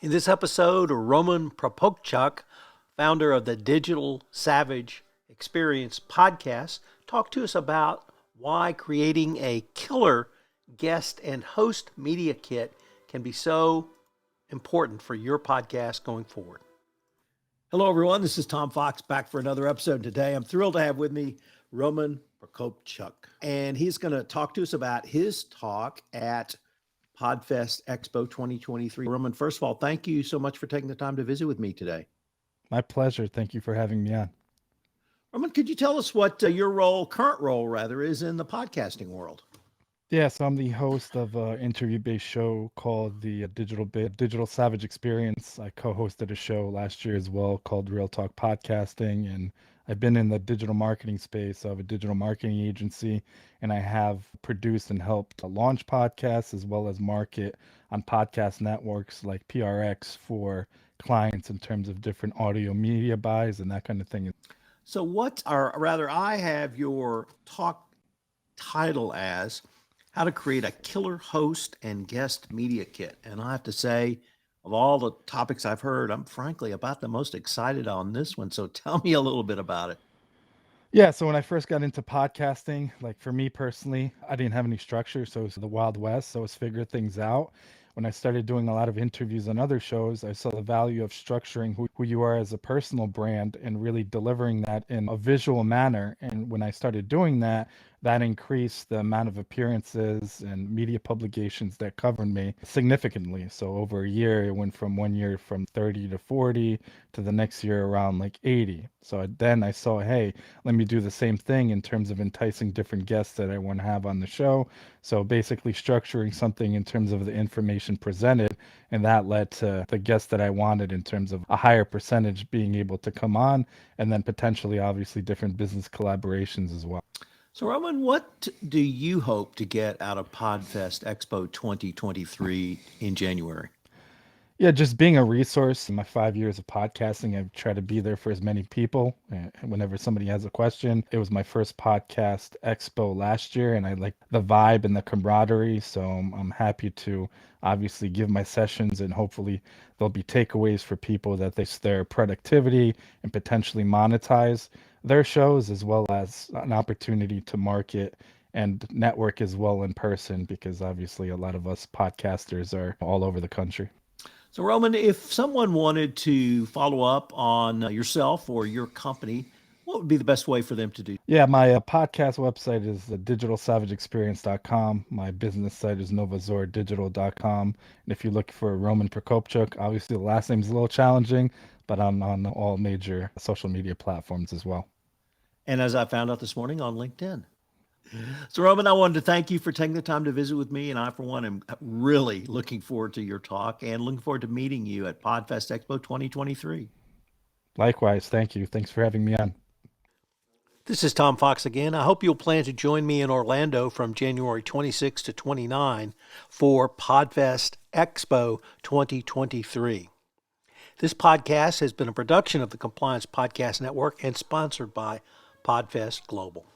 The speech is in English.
In this episode, Roman Prokopchuk, founder of the Digital Savage Experience podcast, talked to us about why creating a killer guest and host media kit can be so important for your podcast going forward. Hello, everyone. This is Tom Fox back for another episode today. I'm thrilled to have with me Roman Prokopchuk, and he's going to talk to us about his talk at Podfest Expo 2023. Roman, first of all, thank you so much for taking the time to visit with me today. My pleasure. Thank you for having me on. Roman, could you tell us what your current role is in the podcasting world? Yeah, so I'm the host of an interview-based show called the Digital Savage Experience. I co-hosted a show last year as well called Real Talk Podcasting, and I've been in the digital marketing space. So I have a digital marketing agency, and I have produced and helped to launch podcasts as well as market on podcast networks like PRX for clients in terms of different audio media buys and that kind of thing. So I have your talk title as How to Create a Killer Host and Guest Media Kit. And I have to say, of all the topics I've heard, I'm frankly about the most excited on this one. So tell me a little bit about it. Yeah, so when I first got into podcasting, like for me personally, I didn't have any structure, so it was the Wild West, so it was figure things out. When I started doing a lot of interviews on other shows, I saw the value of structuring who you are as a personal brand and really delivering that in a visual manner. And when I started doing that, that increased the amount of appearances and media publications that covered me significantly. So over a year, it went from 1 year from 30 to 40 to the next year around like 80. So then I saw, hey, let me do the same thing in terms of enticing different guests that I want to have on the show. So basically structuring something in terms of the information presented, and that led to the guests that I wanted in terms of a higher percentage being able to come on, and then potentially obviously different business collaborations as well. So, Roman, what do you hope to get out of Podfest Expo 2023 in January? Yeah, just being a resource. In my 5 years of podcasting, I've tried to be there for as many people. And whenever somebody has a question, it was my first podcast expo last year, and I like the vibe and the camaraderie. So I'm happy to obviously give my sessions, and hopefully there'll be takeaways for people that their productivity and potentially monetize their shows, as well as an opportunity to market and network as well in person, because obviously a lot of us podcasters are all over the country. So, Roman, if someone wanted to follow up on yourself or your company, what would be the best way for them to do? Yeah, my podcast website is digitalsavageexperience.com. My business site is novazordigital.com. And if you look for Roman Prokopchuk, obviously the last name is a little challenging, but I'm on all major social media platforms as well. And as I found out this morning, on LinkedIn. So, Roman, I wanted to thank you for taking the time to visit with me. And I, for one, am really looking forward to your talk and looking forward to meeting you at Podfest Expo 2023. Likewise, thank you. Thanks for having me on. This is Tom Fox again. I hope you'll plan to join me in Orlando from January 26 to 29 for Podfest Expo 2023. This podcast has been a production of the Compliance Podcast Network and sponsored by Podfest Global.